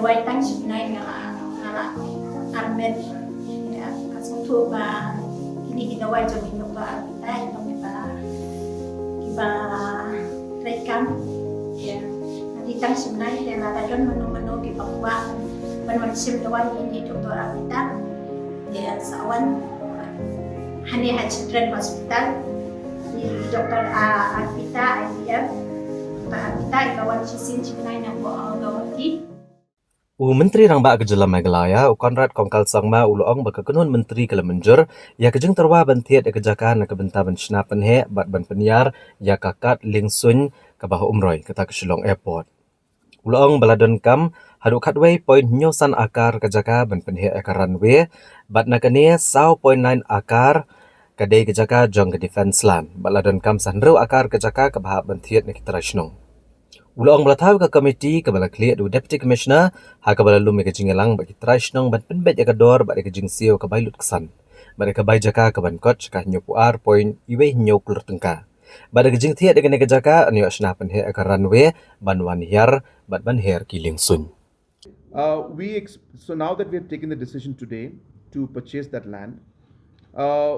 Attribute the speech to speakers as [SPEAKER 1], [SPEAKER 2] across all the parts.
[SPEAKER 1] gawai tang sunai nga armet ya asutu ba kini gawai jo ni ba ai to ba rekam ya nanti tang sunai ya la tajon manu ki pakwa ban sim gawai ini doktor Abita ya sawan Hani Children Hospital di Dr. Abita IVF Abita ikawan sisin sunai na Govt
[SPEAKER 2] Menteri Rang Ba Kejala Meghalaya, Konrad Kongkal Sangma Uloong Bakakunun Menteri Kalamanjur, ya kejeng terwa Thied Jaka na kebenta benchna pynheh bat ban penyar ya kakat lingsun ke bah umroy kata ke Shillong Airport. Uloong baladon kam haduk katway point nyosan akar ke Jaka ban pynheh akar runway bat nakane 0.9 akar kadai ke Jaka jong ke defense land. Baladon kam sanru akar ke Jaka ke bah Thied na kitarashnong. Ulang belatau ke komiti ke bala clear du deputy commissioner ha ke bala lum ke jingelang bagi trash nong ban penbet ya kador bagi ke jing sio ke bailut kesan bagi ke bai Jaka ke ban coach ka nyopu ar point iwe nyop lur tengka bagi ke jing Thied dengan ke Jaka anyo asna pynheh ke runway ban wan hiar ban her kiling sun.
[SPEAKER 3] So now that we have taken the decision today to purchase that land,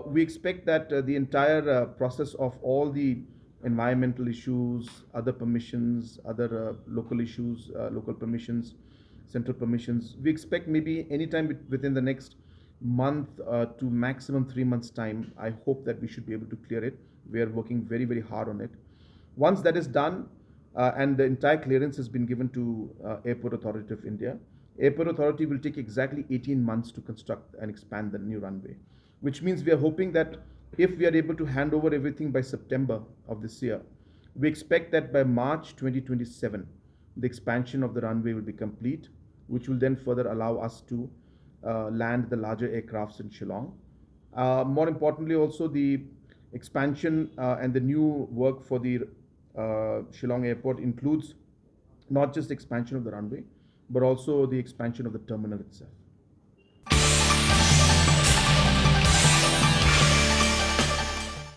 [SPEAKER 3] we expect that the entire process of all the environmental issues, other permissions, other local issues, local permissions, central permissions, we expect maybe anytime within the next month to maximum 3 months time. I hope that we should be able to clear it. We are working very, very hard on it. Once that is done, and the entire clearance has been given to Airport Authority of India, Airport Authority will take exactly 18 months to construct and expand the new runway, which means we are hoping that if we are able to hand over everything by September of this year, we expect that by March 2027, the expansion of the runway will be complete, which will then further allow us to land the larger aircrafts in Shillong. More importantly, also the expansion and the new work for the Shillong Airport includes not just the expansion of the runway, but also the expansion of the terminal itself.